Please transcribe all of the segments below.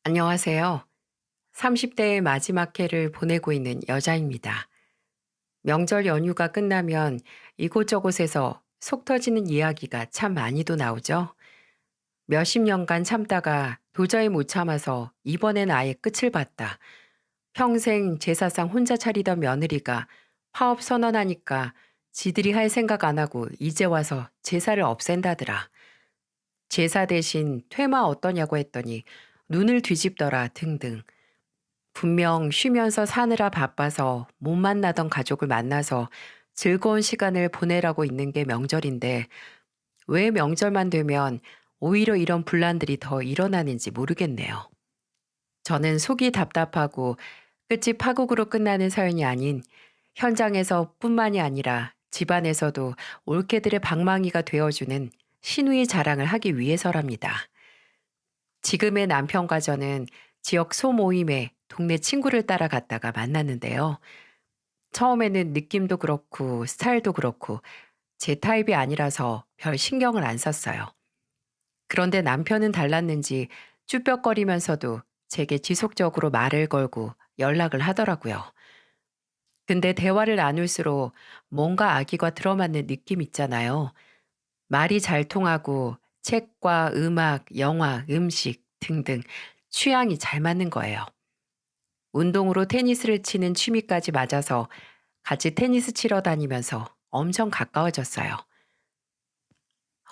안녕하세요. 30대의 마지막 해를 보내고 있는 여자입니다. 명절 연휴가 끝나면 이곳저곳에서 속 터지는 이야기가 참 많이도 나오죠. 몇십 년간 참다가 도저히 못 참아서 이번엔 아예 끝을 봤다. 평생 제사상 혼자 차리던 며느리가 파업 선언하니까 지들이 할 생각 안 하고 이제 와서 제사를 없앤다더라. 제사 대신 퇴마 어떠냐고 했더니 눈을 뒤집더라 등등. 분명 쉬면서 사느라 바빠서 못 만나던 가족을 만나서 즐거운 시간을 보내라고 있는 게 명절인데 왜 명절만 되면 오히려 이런 분란들이 더 일어나는지 모르겠네요. 저는 속이 답답하고 끝이 파국으로 끝나는 사연이 아닌 현장에서 뿐만이 아니라 집안에서도 올케들의 방망이가 되어주는 신우의 자랑을 하기 위해서랍니다. 지금의 남편과 저는 지역 소모임에 동네 친구를 따라갔다가 만났는데요. 처음에는 느낌도 그렇고 스타일도 그렇고 제 타입이 아니라서 별 신경을 안 썼어요. 그런데 남편은 달랐는지 쭈뼛거리면서도 제게 지속적으로 말을 걸고 연락을 하더라고요. 근데 대화를 나눌수록 뭔가 아기가 들어맞는 느낌 있잖아요. 말이 잘 통하고 책과 음악, 영화, 음식 등등 취향이 잘 맞는 거예요. 운동으로 테니스를 치는 취미까지 맞아서 같이 테니스 치러 다니면서 엄청 가까워졌어요.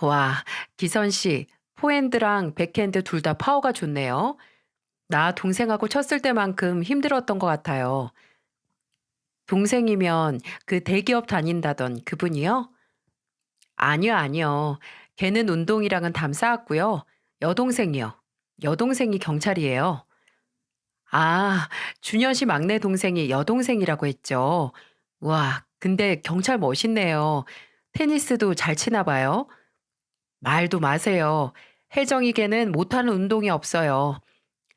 와, 기선 씨, 포핸드랑 백핸드 둘 다 파워가 좋네요. 나 동생하고 쳤을 때만큼 힘들었던 것 같아요. 동생이면 그 대기업 다닌다던 그분이요? 아니요, 아니요. 걔는 운동이랑은 담 쌓았고요. 여동생이요. 여동생이 경찰이에요. 아, 준현 씨 막내 동생이 여동생이라고 했죠. 와, 근데 경찰 멋있네요. 테니스도 잘 치나 봐요. 말도 마세요. 혜정이 걔는 못하는 운동이 없어요.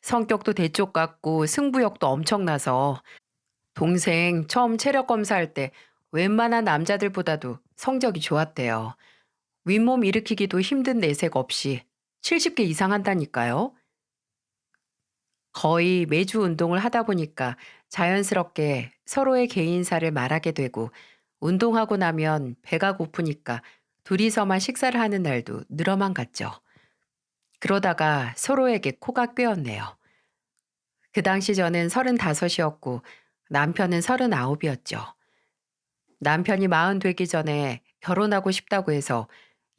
성격도 대쪽 같고 승부욕도 엄청나서 동생 처음 체력 검사할 때 웬만한 남자들보다도 성적이 좋았대요. 윗몸 일으키기도 힘든 내색 없이 70개 이상 한다니까요. 거의 매주 운동을 하다 보니까 자연스럽게 서로의 개인사를 말하게 되고 운동하고 나면 배가 고프니까 둘이서만 식사를 하는 날도 늘어만 갔죠. 그러다가 서로에게 코가 꿰었네요. 그 당시 저는 35이었고 남편은 39이었죠. 남편이 40 되기 전에 결혼하고 싶다고 해서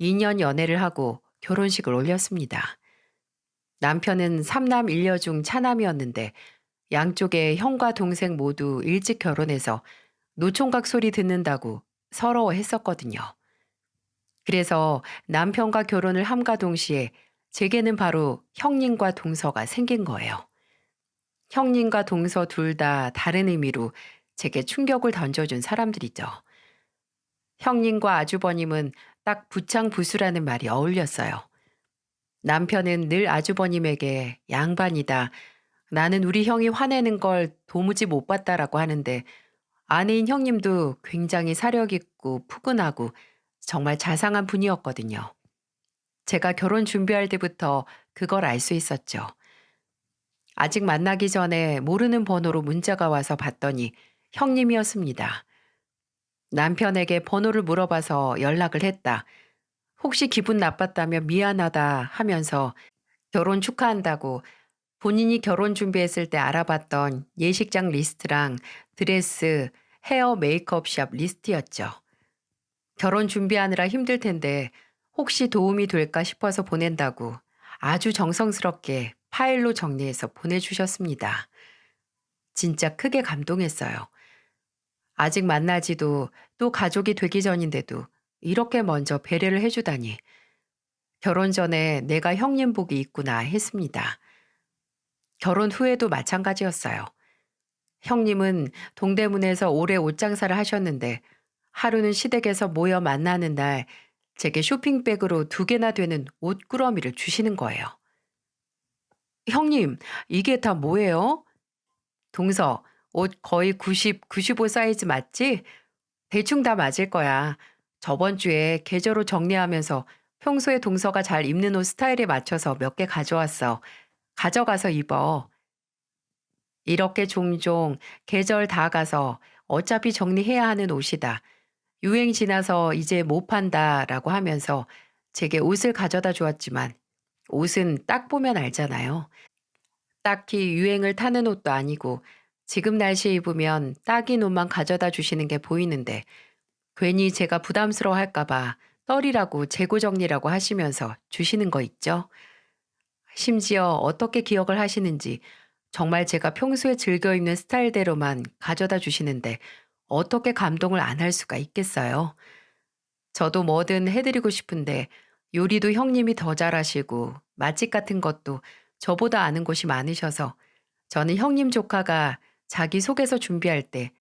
2년 연애를 하고 결혼식을 올렸습니다. 남편은 3남 1녀 중 차남이었는데 양쪽의 형과 동생 모두 일찍 결혼해서 노총각 소리 듣는다고 서러워했었거든요. 그래서 남편과 결혼을 함과 동시에 제게는 바로 형님과 동서가 생긴 거예요. 형님과 동서 둘 다 다른 의미로 제게 충격을 던져준 사람들이죠. 형님과 아주버님은 딱 부창부수라는 말이 어울렸어요. 남편은 늘 아주버님에게 양반이다. 나는 우리 형이 화내는 걸 도무지 못 봤다라고 하는데 아내인 형님도 굉장히 사력 있고 푸근하고 정말 자상한 분이었거든요. 제가 결혼 준비할 때부터 그걸 알 수 있었죠. 아직 만나기 전에 모르는 번호로 문자가 와서 봤더니 형님이었습니다. 남편에게 번호를 물어봐서 연락을 했다. 혹시 기분 나빴다며 미안하다 하면서 결혼 축하한다고 본인이 결혼 준비했을 때 알아봤던 예식장 리스트랑 드레스, 헤어 메이크업 샵 리스트였죠. 결혼 준비하느라 힘들 텐데 혹시 도움이 될까 싶어서 보낸다고 아주 정성스럽게 파일로 정리해서 보내주셨습니다. 진짜 크게 감동했어요. 아직 만나지도 또 가족이 되기 전인데도 이렇게 먼저 배려를 해주다니 결혼 전에 내가 형님 복이 있구나 했습니다. 결혼 후에도 마찬가지였어요. 형님은 동대문에서 오래 옷장사를 하셨는데 하루는 시댁에서 모여 만나는 날 제게 쇼핑백으로 2개나 되는 옷꾸러미를 주시는 거예요. 형님, 이게 다 뭐예요? 동서, 옷 거의 90, 95 사이즈 맞지? 대충 다 맞을 거야. 저번 주에 계절로 정리하면서 평소에 동서가 잘 입는 옷 스타일에 맞춰서 몇 개 가져왔어. 가져가서 입어. 이렇게 종종 계절 다 가서 어차피 정리해야 하는 옷이다. 유행 지나서 이제 못 판다라고 하면서 제게 옷을 가져다 주었지만 옷은 딱 보면 알잖아요. 딱히 유행을 타는 옷도 아니고 지금 날씨에 입으면 딱인 옷만 가져다 주시는 게 보이는데 괜히 제가 부담스러워 할까봐 떨이라고 재고 정리라고 하시면서 주시는 거 있죠. 심지어 어떻게 기억을 하시는지 정말 제가 평소에 즐겨 입는 스타일대로만 가져다 주시는데 어떻게 감동을 안 할 수가 있겠어요. 저도 뭐든 해드리고 싶은데 요리도 형님이 더 잘하시고 맛집 같은 것도 저보다 아는 곳이 많으셔서 저는 형님 조카가 자기 소개서 준비할 때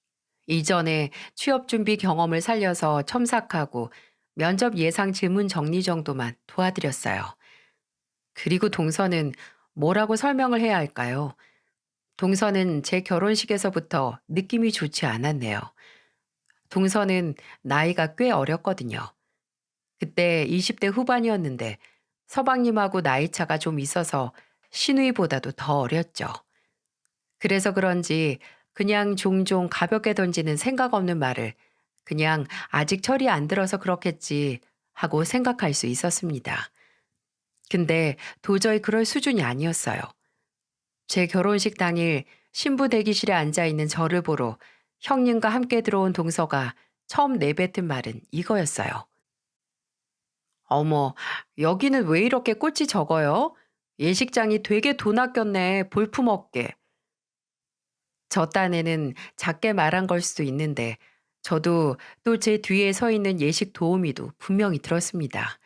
이전에 취업 준비 경험을 살려서 첨삭하고 면접 예상 질문 정리 정도만 도와드렸어요. 그리고 동서는 뭐라고 설명을 해야 할까요? 동서는 제 결혼식에서부터 느낌이 좋지 않았네요. 동서는 나이가 꽤 어렸거든요. 그때 20대 후반이었는데 서방님하고 나이 차가 좀 있어서 시누이보다도 더 어렸죠. 그래서 그런지 그냥 종종 가볍게 던지는 생각 없는 말을 그냥 아직 철이 안 들어서 그렇겠지 하고 생각할 수 있었습니다. 근데 도저히 그럴 수준이 아니었어요. 제 결혼식 당일 신부 대기실에 앉아 있는 저를 보러 형님과 함께 들어온 동서가 처음 내뱉은 말은 이거였어요. 어머, 여기는 왜 이렇게 꽃이 적어요? 예식장이 되게 돈 아꼈네, 볼품없게. 저 딴에는 작게 말한 걸 수도 있는데, 저도 또 제 뒤에 서 있는 예식 도우미도 분명히 들었습니다.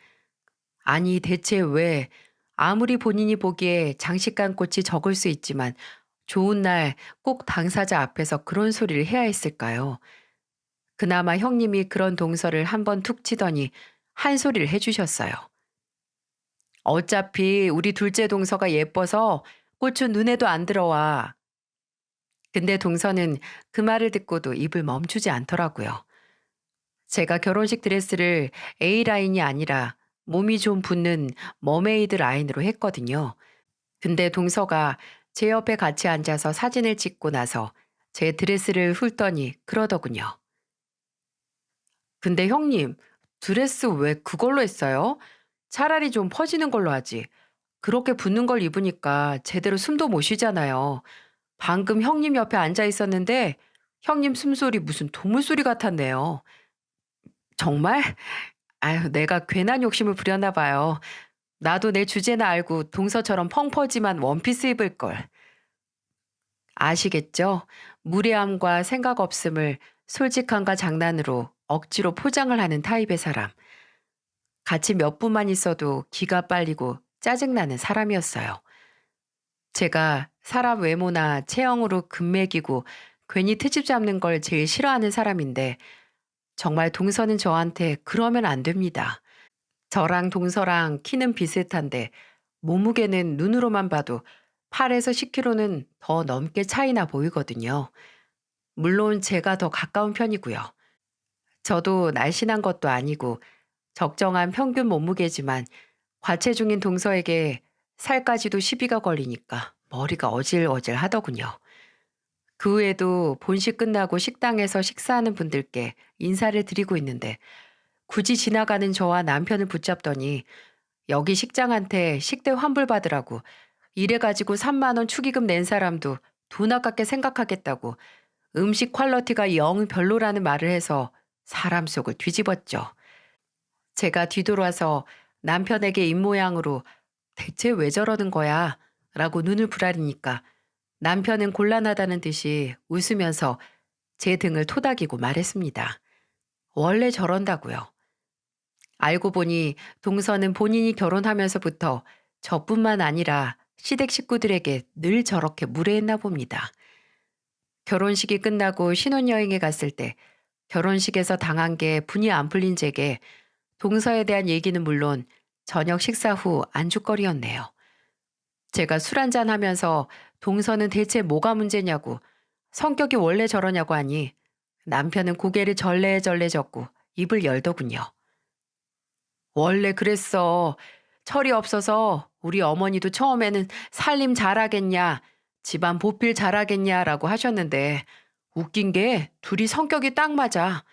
아니, 대체 왜, 아무리 본인이 보기에 장식감 꽃이 적을 수 있지만, 좋은 날 꼭 당사자 앞에서 그런 소리를 해야 했을까요? 그나마 형님이 그런 동서를 한번 툭 치더니 한 소리를 해주셨어요. 어차피 우리 둘째 동서가 예뻐서 꽃은 눈에도 안 들어와. 근데 동서는 그 말을 듣고도 입을 멈추지 않더라고요. 제가 결혼식 드레스를 A라인이 아니라 몸이 좀 붙는 머메이드 라인으로 했거든요. 근데 동서가 제 옆에 같이 앉아서 사진을 찍고 나서 제 드레스를 훑더니 그러더군요. 근데 형님, 드레스 왜 그걸로 했어요? 차라리 좀 퍼지는 걸로 하지. 그렇게 붙는 걸 입으니까 제대로 숨도 못 쉬잖아요. 방금 형님 옆에 앉아 있었는데 형님 숨소리 무슨 동물 소리 같았네요. 정말? 아유, 내가 괜한 욕심을 부렸나 봐요. 나도 내 주제나 알고 동서처럼 펑퍼짐한 원피스 입을 걸. 아시겠죠? 무례함과 생각 없음을 솔직함과 장난으로 억지로 포장을 하는 타입의 사람. 같이 몇 분만 있어도 기가 빨리고 짜증나는 사람이었어요. 제가 사람 외모나 체형으로 금매기고 괜히 트집 잡는 걸 제일 싫어하는 사람인데 정말 동서는 저한테 그러면 안 됩니다. 저랑 동서랑 키는 비슷한데 몸무게는 눈으로만 봐도 8에서 10kg는 더 넘게 차이나 보이거든요. 물론 제가 더 가까운 편이고요. 저도 날씬한 것도 아니고 적정한 평균 몸무게지만 과체중인 동서에게 살까지도 시비가 걸리니까 머리가 어질어질 하더군요. 그 후에도 본식 끝나고 식당에서 식사하는 분들께 인사를 드리고 있는데 굳이 지나가는 저와 남편을 붙잡더니 여기 식장한테 식대 환불받으라고 이래가지고 3만 원 축의금 낸 사람도 돈 아깝게 생각하겠다고 음식 퀄러티가 영 별로라는 말을 해서 사람 속을 뒤집었죠. 제가 뒤돌아서 남편에게 입모양으로 대체 왜 저러는 거야? 라고 눈을 부라리니까 남편은 곤란하다는 듯이 웃으면서 제 등을 토닥이고 말했습니다. 원래 저런다고요. 알고 보니 동서는 본인이 결혼하면서부터 저뿐만 아니라 시댁 식구들에게 늘 저렇게 무례했나 봅니다. 결혼식이 끝나고 신혼여행에 갔을 때 결혼식에서 당한 게 분이 안 풀린 제게 동서에 대한 얘기는 물론 저녁 식사 후 안주거리였네요. 제가 술 한잔 하면서 동서는 대체 뭐가 문제냐고 성격이 원래 저러냐고 하니 남편은 고개를 절레절레 젓고 입을 열더군요. 원래 그랬어. 철이 없어서 우리 어머니도 처음에는 살림 잘하겠냐, 집안 보필 잘하겠냐라고 하셨는데 웃긴 게 둘이 성격이 딱 맞아.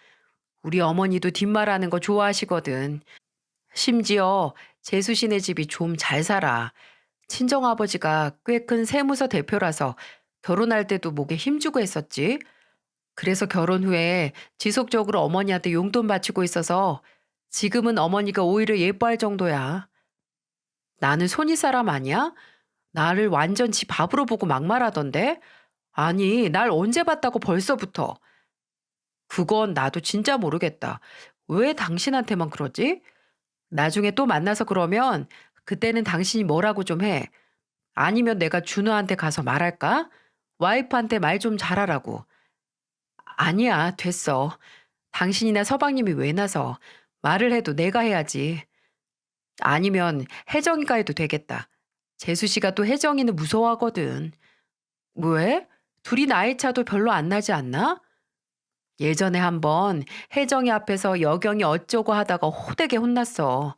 우리 어머니도 뒷말하는 거 좋아하시거든. 심지어 재수 씨네 집이 좀 잘 살아. 친정아버지가 꽤 큰 세무서 대표라서 결혼할 때도 목에 힘주고 했었지. 그래서 결혼 후에 지속적으로 어머니한테 용돈 바치고 있어서 지금은 어머니가 오히려 예뻐할 정도야. 나는 손이 사람 아니야? 나를 완전 지 밥으로 보고 막말하던데? 아니, 날 언제 봤다고 벌써부터. 그건 나도 진짜 모르겠다. 왜 당신한테만 그러지? 나중에 또 만나서 그러면 그때는 당신이 뭐라고 좀 해. 아니면 내가 준우한테 가서 말할까? 와이프한테 말 좀 잘하라고. 아니야, 됐어. 당신이나 서방님이 왜 나서 말을 해도 내가 해야지. 아니면 혜정이가 해도 되겠다. 재수 씨가 또 혜정이는 무서워하거든. 왜? 둘이 나이 차도 별로 안 나지 않나? 예전에 한번 혜정이 앞에서 여경이 어쩌고 하다가 호되게 혼났어.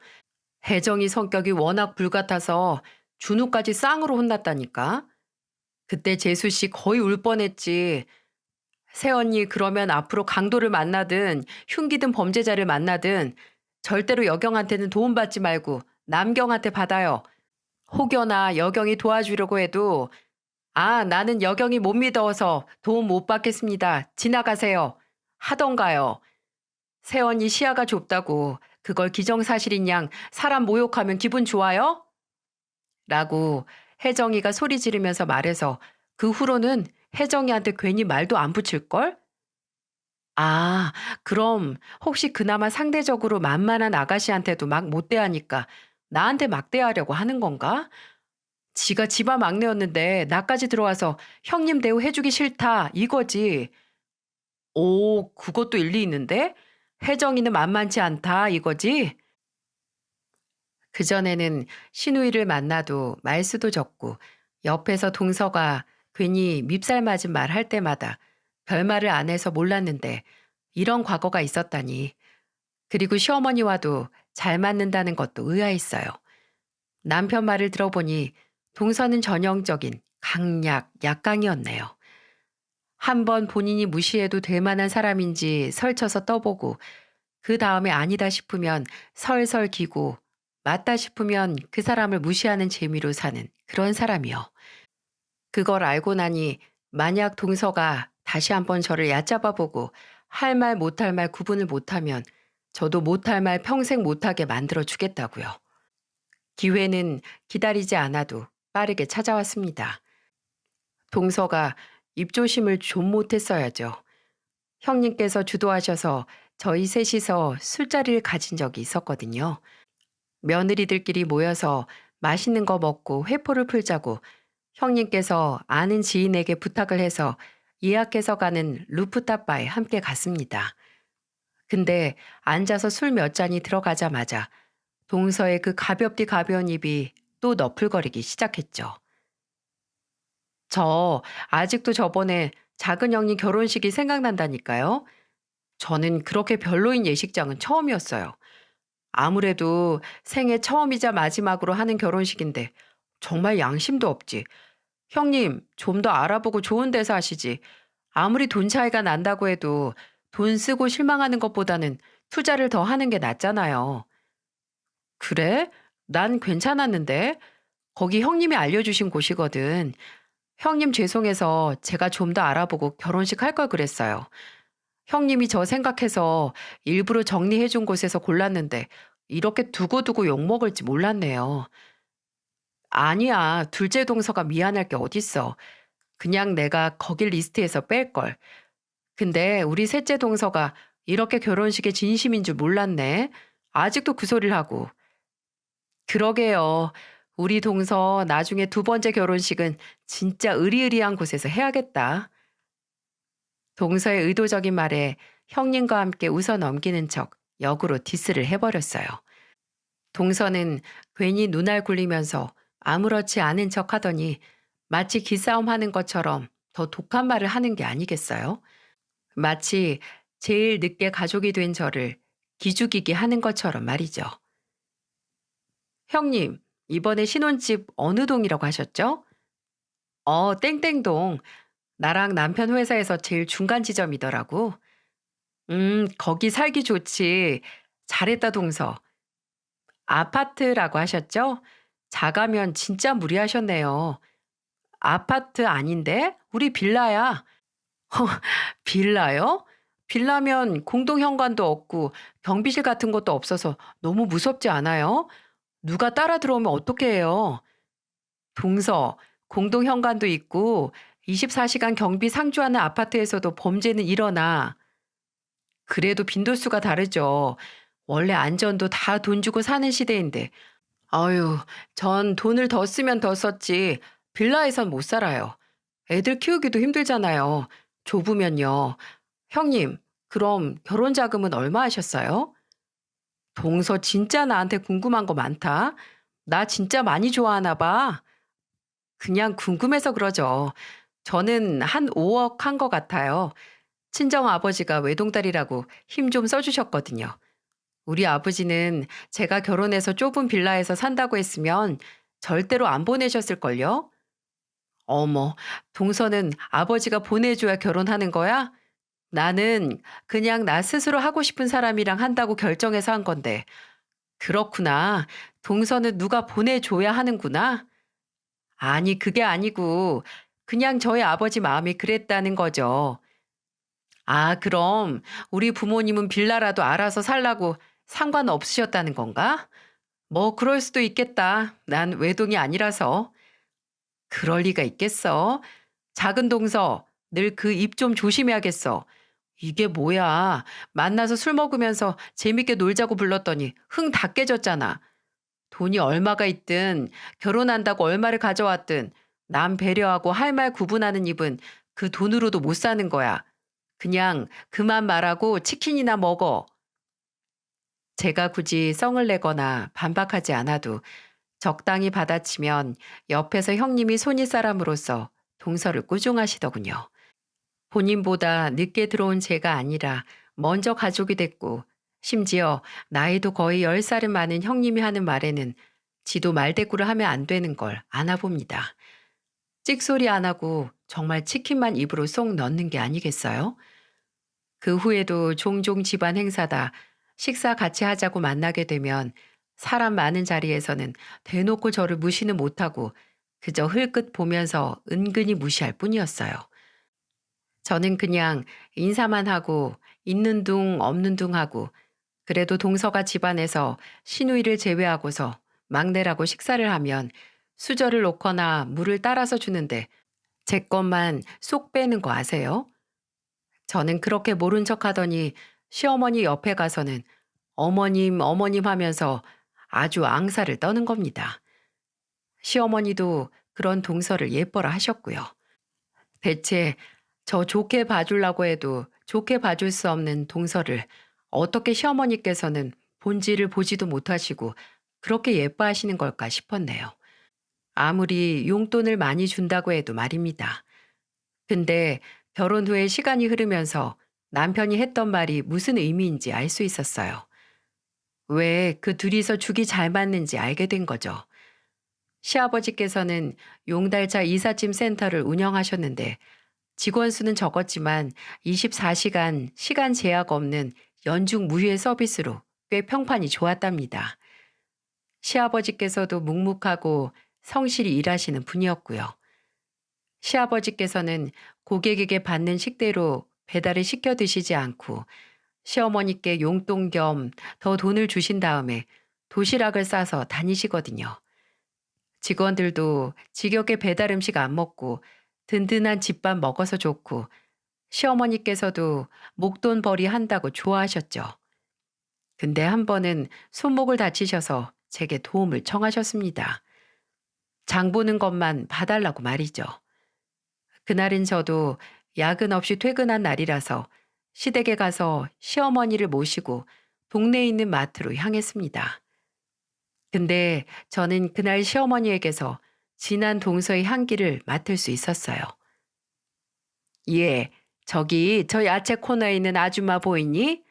혜정이 성격이 워낙 불같아서 준우까지 쌍으로 혼났다니까. 그때 재수 씨 거의 울 뻔했지. 새언니 그러면 앞으로 강도를 만나든 흉기든 범죄자를 만나든 절대로 여경한테는 도움받지 말고 남경한테 받아요. 혹여나 여경이 도와주려고 해도 아, 나는 여경이 못 믿어서 도움 못 받겠습니다. 지나가세요. 하던가요. 새언니 시야가 좁다고 그걸 기정사실인 양 사람 모욕하면 기분 좋아요? 라고 혜정이가 소리 지르면서 말해서 그 후로는 혜정이한테 괜히 말도 안 붙일걸? 아, 그럼 혹시 그나마 상대적으로 만만한 아가씨한테도 막 못대하니까 나한테 막대하려고 하는 건가? 지가 집안 막내였는데 나까지 들어와서 형님 대우 해주기 싫다 이거지. 오, 그것도 일리 있는데? 혜정이는 만만치 않다 이거지? 그전에는 신우이를 만나도 말수도 적고 옆에서 동서가 괜히 밉살 맞은 말 할 때마다 별말을 안 해서 몰랐는데 이런 과거가 있었다니. 그리고 시어머니와도 잘 맞는다는 것도 의아했어요. 남편 말을 들어보니 동서는 전형적인 강약, 약강이었네요. 한번 본인이 무시해도 될 만한 사람인지 설쳐서 떠보고 그 다음에 아니다 싶으면 설설 기고 맞다 싶으면 그 사람을 무시하는 재미로 사는 그런 사람이요. 그걸 알고 나니 만약 동서가 다시 한번 저를 얕잡아 보고 할 말 못할 말 구분을 못하면 저도 못할 말 평생 못하게 만들어 주겠다고요. 기회는 기다리지 않아도 빠르게 찾아왔습니다. 동서가 입조심을 좀 못했어야죠. 형님께서 주도하셔서 저희 셋이서 술자리를 가진 적이 있었거든요. 며느리들끼리 모여서 맛있는 거 먹고 회포를 풀자고 형님께서 아는 지인에게 부탁을 해서 예약해서 가는 루프탑 바에 함께 갔습니다. 근데 앉아서 술 몇 잔이 들어가자마자 동서의 그 가볍디 가벼운 입이 또 너풀거리기 시작했죠. 저 아직도 저번에 작은 형님 결혼식이 생각난다니까요. 저는 그렇게 별로인 예식장은 처음이었어요. 아무래도 생애 처음이자 마지막으로 하는 결혼식인데 정말 양심도 없지. 형님, 좀 더 알아보고 좋은 데서 하시지. 아무리 돈 차이가 난다고 해도 돈 쓰고 실망하는 것보다는 투자를 더 하는 게 낫잖아요. 그래? 난 괜찮았는데. 거기 형님이 알려주신 곳이거든. 형님 죄송해서 제가 좀 더 알아보고 결혼식 할 걸 그랬어요. 형님이 저 생각해서 일부러 정리해 준 곳에서 골랐는데 이렇게 두고두고 욕먹을지 몰랐네요. 아니야, 둘째 동서가 미안할 게 어딨어. 그냥 내가 거길 리스트에서 뺄걸. 근데 우리 셋째 동서가 이렇게 결혼식에 진심인 줄 몰랐네. 아직도 그 소리를 하고. 그러게요. 우리 동서 나중에 두 번째 결혼식은 진짜 으리으리한 곳에서 해야겠다. 동서의 의도적인 말에 형님과 함께 웃어 넘기는 척 역으로 디스를 해버렸어요. 동서는 괜히 눈알 굴리면서 아무렇지 않은 척 하더니 마치 기싸움 하는 것처럼 더 독한 말을 하는 게 아니겠어요? 마치 제일 늦게 가족이 된 저를 기죽이게 하는 것처럼 말이죠. 형님, 이번에 신혼집 어느 동이라고 하셨죠? 땡땡동. 나랑 남편 회사에서 제일 중간 지점이더라고. 거기 살기 좋지. 잘했다, 동서. 아파트라고 하셨죠? 작가면 진짜 무리하셨네요. 아파트 아닌데? 우리 빌라야. 빌라요? 빌라면 공동 현관도 없고 경비실 같은 것도 없어서 너무 무섭지 않아요? 누가 따라 들어오면 어떻게 해요? 동서, 공동 현관도 있고 24시간 경비 상주하는 아파트에서도 범죄는 일어나. 그래도 빈도수가 다르죠. 원래 안전도 다 돈 주고 사는 시대인데. 아유, 전 돈을 더 쓰면 더 썼지. 빌라에선 못 살아요. 애들 키우기도 힘들잖아요. 좁으면요. 형님, 그럼 결혼 자금은 얼마 하셨어요? 동서 진짜 나한테 궁금한 거 많다. 나 진짜 많이 좋아하나 봐. 그냥 궁금해서 그러죠. 저는 한 5억 한 것 같아요. 친정 아버지가 외동딸이라고 힘 좀 써주셨거든요. 우리 아버지는 제가 결혼해서 좁은 빌라에서 산다고 했으면 절대로 안 보내셨을걸요? 어머, 동서는 아버지가 보내줘야 결혼하는 거야? 나는 그냥 나 스스로 하고 싶은 사람이랑 한다고 결정해서 한 건데. 그렇구나. 동서는 누가 보내줘야 하는구나. 아니, 그게 아니고, 그냥 저희 아버지 마음이 그랬다는 거죠. 아, 그럼 우리 부모님은 빌라라도 알아서 살라고 상관없으셨다는 건가? 뭐, 그럴 수도 있겠다. 난 외동이 아니라서. 그럴 리가 있겠어. 작은 동서, 늘 그 입 좀 조심해야겠어. 이게 뭐야. 만나서 술 먹으면서 재밌게 놀자고 불렀더니 흥 다 깨졌잖아. 돈이 얼마가 있든 결혼한다고 얼마를 가져왔든 남 배려하고 할 말 구분하는 입은 그 돈으로도 못 사는 거야. 그냥 그만 말하고 치킨이나 먹어. 제가 굳이 성을 내거나 반박하지 않아도 적당히 받아치면 옆에서 형님이 손윗사람으로서 동서를 꾸중하시더군요. 본인보다 늦게 들어온 제가 아니라 먼저 가족이 됐고 심지어 나이도 거의 10살은 많은 형님이 하는 말에는 지도 말대꾸를 하면 안 되는 걸 아나 봅니다. 찍소리 안 하고 정말 치킨만 입으로 쏙 넣는 게 아니겠어요? 그 후에도 종종 집안 행사다 식사 같이 하자고 만나게 되면 사람 많은 자리에서는 대놓고 저를 무시는 못하고 그저 흘끗 보면서 은근히 무시할 뿐이었어요. 저는 그냥 인사만 하고 있는 둥 없는 둥 하고 그래도 동서가 집안에서 시누이를 제외하고서 막내라고 식사를 하면 수저를 놓거나 물을 따라서 주는데 제 것만 쏙 빼는 거 아세요? 저는 그렇게 모른 척 하더니 시어머니 옆에 가서는 어머님, 어머님 하면서 아주 앙사를 떠는 겁니다. 시어머니도 그런 동서를 예뻐라 하셨고요. 대체 저 좋게 봐주려고 해도 좋게 봐줄 수 없는 동서를 어떻게 시어머니께서는 본질을 보지도 못하시고 그렇게 예뻐하시는 걸까 싶었네요. 아무리 용돈을 많이 준다고 해도 말입니다. 근데 결혼 후에 시간이 흐르면서 남편이 했던 말이 무슨 의미인지 알 수 있었어요. 왜 그 둘이서 죽이 잘 맞는지 알게 된 거죠. 시아버지께서는 용달차 이삿짐 센터를 운영하셨는데 직원 수는 적었지만 24시간 시간 제약 없는 연중 무휴의 서비스로 꽤 평판이 좋았답니다. 시아버지께서도 묵묵하고 성실히 일하시는 분이었고요. 시아버지께서는 고객에게 받는 식대로 배달을 시켜 드시지 않고 시어머니께 용돈 겸 더 돈을 주신 다음에 도시락을 싸서 다니시거든요. 직원들도 지겹게 배달 음식 안 먹고 든든한 집밥 먹어서 좋고 시어머니께서도 목돈벌이 한다고 좋아하셨죠. 근데 한 번은 손목을 다치셔서 제게 도움을 청하셨습니다. 장 보는 것만 봐달라고 말이죠. 그날은 저도 야근 없이 퇴근한 날이라서 시댁에 가서 시어머니를 모시고 동네에 있는 마트로 향했습니다. 근데 저는 그날 시어머니에게서 진한 동서의 향기를 맡을 수 있었어요. 예, 저기 저 야채 코너에 있는 아줌마 보이니?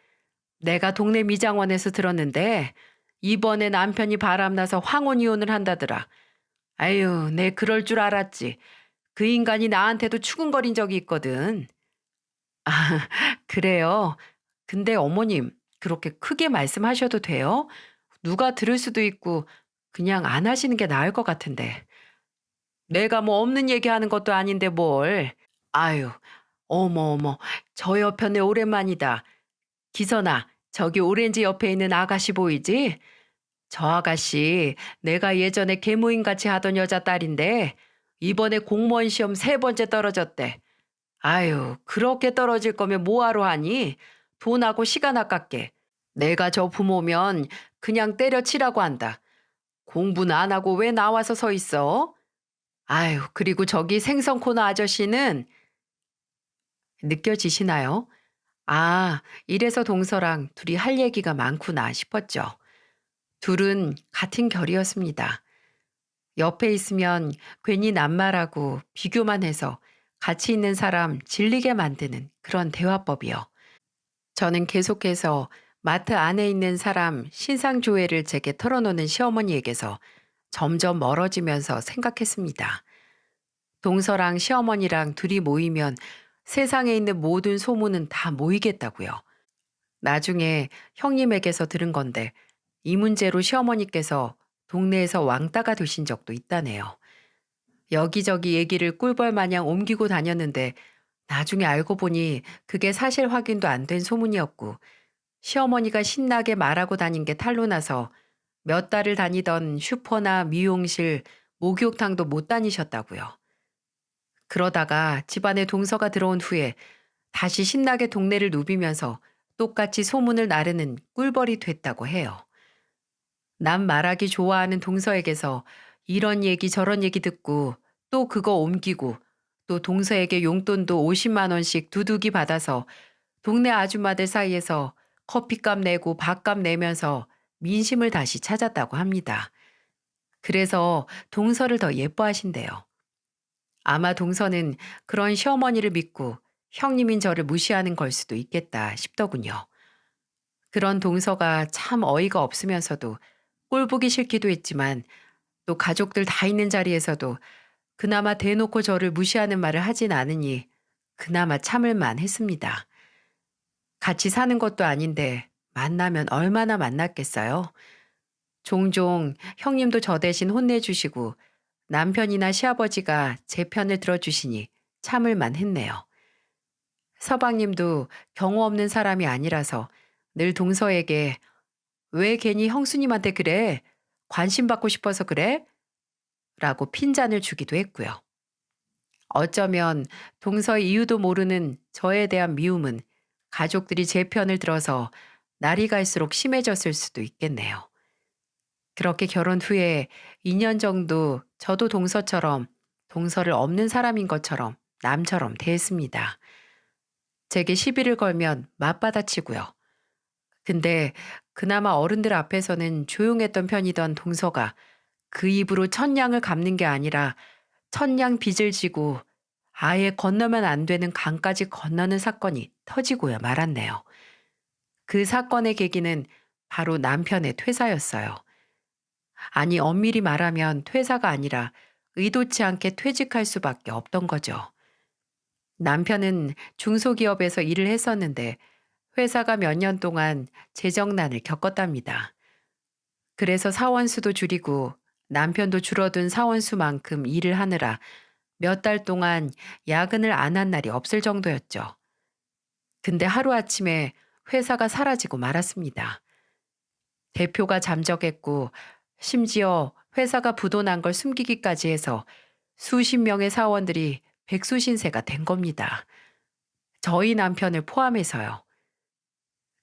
내가 동네 미장원에서 들었는데 이번에 남편이 바람나서 황혼 이혼을 한다더라. 아유, 내 그럴 줄 알았지. 그 인간이 나한테도 추궁거린 적이 있거든. 아, 그래요? 근데 어머님, 그렇게 크게 말씀하셔도 돼요? 누가 들을 수도 있고, 그냥 안 하시는 게 나을 것 같은데. 내가 뭐 없는 얘기하는 것도 아닌데 뭘. 아유, 어머, 어머, 저 옆편에 오랜만이다. 기선아, 저기 오렌지 옆에 있는 아가씨 보이지? 저 아가씨, 내가 예전에 계모임 같이 하던 여자 딸인데, 이번에 공무원 시험 세 번째 떨어졌대. 아유, 그렇게 떨어질 거면 뭐하러 하니? 돈하고 시간 아깝게. 내가 저 부모면 그냥 때려치라고 한다. 공부는 안 하고 왜 나와서 서 있어? 아유, 그리고 저기 생선 코너 아저씨는 느껴지시나요? 아, 이래서 동서랑 둘이 할 얘기가 많구나 싶었죠. 둘은 같은 결이었습니다. 옆에 있으면 괜히 낱말하고 비교만 해서 같이 있는 사람 질리게 만드는 그런 대화법이요. 저는 계속해서 마트 안에 있는 사람 신상조회를 제게 털어놓는 시어머니에게서 점점 멀어지면서 생각했습니다. 동서랑 시어머니랑 둘이 모이면 세상에 있는 모든 소문은 다 모이겠다고요. 나중에 형님에게서 들은 건데 이 문제로 시어머니께서 동네에서 왕따가 되신 적도 있다네요. 여기저기 얘기를 꿀벌 마냥 옮기고 다녔는데 나중에 알고 보니 그게 사실 확인도 안 된 소문이었고 시어머니가 신나게 말하고 다닌 게 탄로 나서 몇 달을 다니던 슈퍼나 미용실, 목욕탕도 못 다니셨다고요. 그러다가 집안에 동서가 들어온 후에 다시 신나게 동네를 누비면서 똑같이 소문을 나르는 꿀벌이 됐다고 해요. 남 말하기 좋아하는 동서에게서 이런 얘기 저런 얘기 듣고 또 그거 옮기고 또 동서에게 용돈도 50만 원씩 두둑이 받아서 동네 아줌마들 사이에서 커피값 내고 밥값 내면서 민심을 다시 찾았다고 합니다. 그래서 동서를 더 예뻐하신대요. 아마 동서는 그런 시어머니를 믿고 형님인 저를 무시하는 걸 수도 있겠다 싶더군요. 그런 동서가 참 어이가 없으면서도 꼴보기 싫기도 했지만 또 가족들 다 있는 자리에서도 그나마 대놓고 저를 무시하는 말을 하진 않으니 그나마 참을만 했습니다. 같이 사는 것도 아닌데 만나면 얼마나 만났겠어요? 종종 형님도 저 대신 혼내주시고 남편이나 시아버지가 제 편을 들어주시니 참을만 했네요. 서방님도 경우 없는 사람이 아니라서 늘 동서에게 왜 괜히 형수님한테 그래? 관심 받고 싶어서 그래? 라고 핀잔을 주기도 했고요. 어쩌면 동서의 이유도 모르는 저에 대한 미움은 가족들이 제 편을 들어서 날이 갈수록 심해졌을 수도 있겠네요. 그렇게 결혼 후에 2년 정도 저도 동서처럼 동서를 없는 사람인 것처럼 남처럼 대했습니다. 제게 시비를 걸면 맞받아치고요. 근데 그나마 어른들 앞에서는 조용했던 편이던 동서가 그 입으로 천냥을 갚는 게 아니라 천냥 빚을 지고 아예 건너면 안 되는 강까지 건너는 사건이 터지고야 말았네요. 그 사건의 계기는 바로 남편의 퇴사였어요. 아니, 엄밀히 말하면 퇴사가 아니라 의도치 않게 퇴직할 수밖에 없던 거죠. 남편은 중소기업에서 일을 했었는데 회사가 몇 년 동안 재정난을 겪었답니다. 그래서 사원수도 줄이고 남편도 줄어든 사원수만큼 일을 하느라 몇 달 동안 야근을 안 한 날이 없을 정도였죠. 근데 하루아침에 회사가 사라지고 말았습니다. 대표가 잠적했고 심지어 회사가 부도난 걸 숨기기까지 해서 수십 명의 사원들이 백수신세가 된 겁니다. 저희 남편을 포함해서요.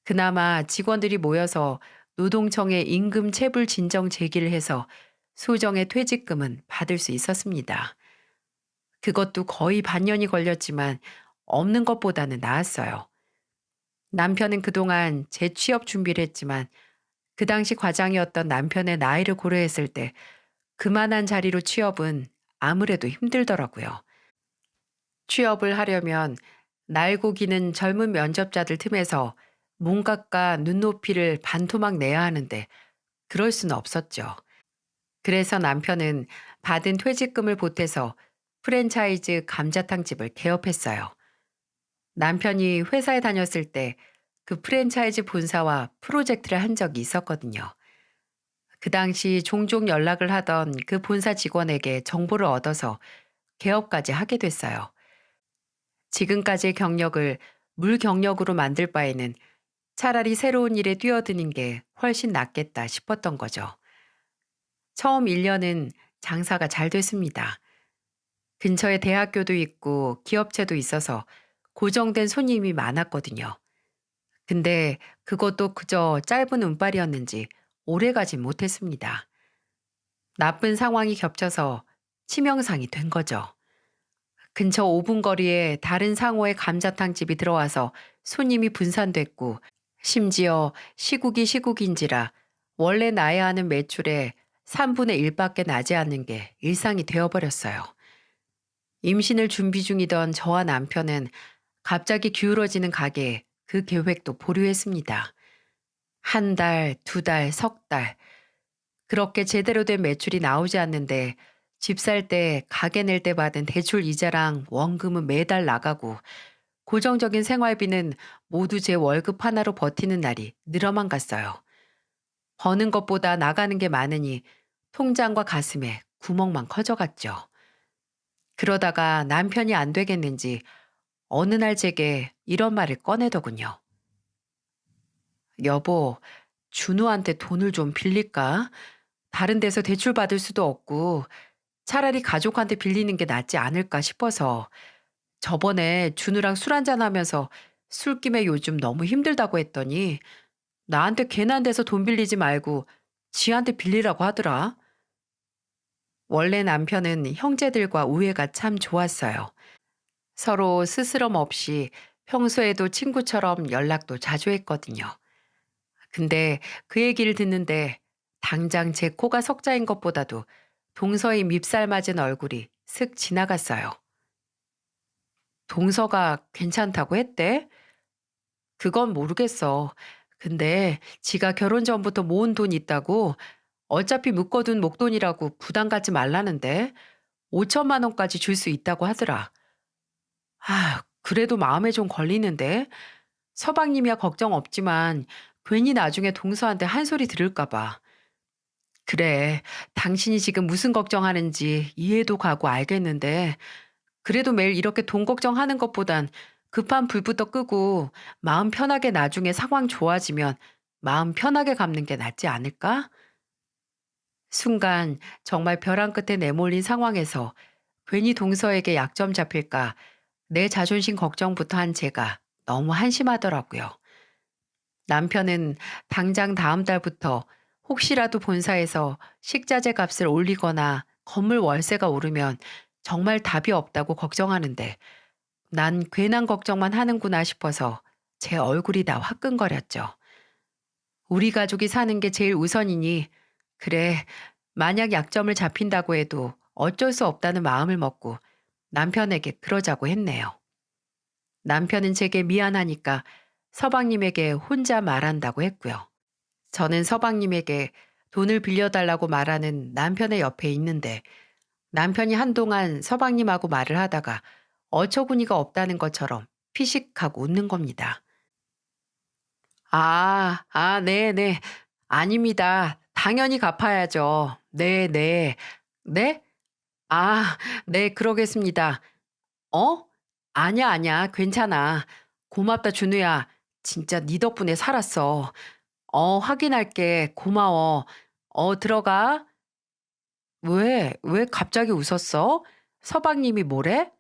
그나마 직원들이 모여서 노동청에 임금 체불 진정 제기를 해서 소정의 퇴직금은 받을 수 있었습니다. 그것도 거의 반년이 걸렸지만 없는 것보다는 나았어요. 남편은 그동안 재취업 준비를 했지만 그 당시 과장이었던 남편의 나이를 고려했을 때 그만한 자리로 취업은 아무래도 힘들더라고요. 취업을 하려면 날고 기는 젊은 면접자들 틈에서 몸값과 눈높이를 반토막 내야 하는데 그럴 수는 없었죠. 그래서 남편은 받은 퇴직금을 보태서 프랜차이즈 감자탕집을 개업했어요. 남편이 회사에 다녔을 때 그 프랜차이즈 본사와 프로젝트를 한 적이 있었거든요. 그 당시 종종 연락을 하던 그 본사 직원에게 정보를 얻어서 개업까지 하게 됐어요. 지금까지의 경력을 물 경력으로 만들 바에는 차라리 새로운 일에 뛰어드는 게 훨씬 낫겠다 싶었던 거죠. 처음 1년은 장사가 잘 됐습니다. 근처에 대학교도 있고 기업체도 있어서 고정된 손님이 많았거든요. 근데 그것도 그저 짧은 운빨이었는지 오래 가진 못했습니다. 나쁜 상황이 겹쳐서 치명상이 된 거죠. 근처 5분 거리에 다른 상호의 감자탕 집이 들어와서 손님이 분산됐고, 심지어 시국이 시국인지라 원래 나야 하는 매출의 3분의 1밖에 나지 않는 게 일상이 되어버렸어요. 임신을 준비 중이던 저와 남편은 갑자기 기울어지는 가게에 그 계획도 보류했습니다. 한 달, 두 달, 석 달. 그렇게 제대로 된 매출이 나오지 않는데 집 살 때, 가게 낼 때 받은 대출 이자랑 원금은 매달 나가고 고정적인 생활비는 모두 제 월급 하나로 버티는 날이 늘어만 갔어요. 버는 것보다 나가는 게 많으니 통장과 가슴에 구멍만 커져갔죠. 그러다가 남편이 안 되겠는지 어느 날 제게 이런 말을 꺼내더군요. 여보, 준우한테 돈을 좀 빌릴까? 다른 데서 대출 받을 수도 없고 차라리 가족한테 빌리는 게 낫지 않을까 싶어서. 저번에 준우랑 술 한잔 하면서 술김에 요즘 너무 힘들다고 했더니 나한테 괜한 데서 돈 빌리지 말고 지한테 빌리라고 하더라. 원래 남편은 형제들과 우애가 참 좋았어요. 서로 스스럼 없이 평소에도 친구처럼 연락도 자주 했거든요. 근데 그 얘기를 듣는데 당장 제 코가 석자인 것보다도 동서의 밉살 맞은 얼굴이 슥 지나갔어요. 동서가 괜찮다고 했대? 그건 모르겠어. 근데 지가 결혼 전부터 모은 돈 있다고 어차피 묶어둔 목돈이라고 부담 갖지 말라는데 5천만 원까지 줄 수 있다고 하더라. 그래도 마음에 좀 걸리는데 서방님이야 걱정 없지만 괜히 나중에 동서한테 한 소리 들을까 봐. 그래, 당신이 지금 무슨 걱정하는지 이해도 가고 알겠는데 그래도 매일 이렇게 돈 걱정하는 것보단 급한 불부터 끄고 마음 편하게 나중에 상황 좋아지면 마음 편하게 갚는 게 낫지 않을까? 순간 정말 벼랑 끝에 내몰린 상황에서 괜히 동서에게 약점 잡힐까 내 자존심 걱정부터 한 제가 너무 한심하더라고요. 남편은 당장 다음 달부터 혹시라도 본사에서 식자재 값을 올리거나 건물 월세가 오르면 정말 답이 없다고 걱정하는데 난 괜한 걱정만 하는구나 싶어서 제 얼굴이 다 화끈거렸죠. 우리 가족이 사는 게 제일 우선이니 그래, 만약 약점을 잡힌다고 해도 어쩔 수 없다는 마음을 먹고 남편에게 그러자고 했네요. 남편은 제게 미안하니까 서방님에게 혼자 말한다고 했고요. 저는 서방님에게 돈을 빌려달라고 말하는 남편의 옆에 있는데 남편이 한동안 서방님하고 말을 하다가 어처구니가 없다는 것처럼 피식하고 웃는 겁니다. 네네. 아닙니다. 당연히 갚아야죠. 네네. 네? 아, 네, 그러겠습니다. 어? 아니야, 아니야. 괜찮아. 고맙다, 준우야. 진짜 네 덕분에 살았어. 확인할게. 고마워. 들어가. 왜 갑자기 웃었어? 서방님이 뭐래?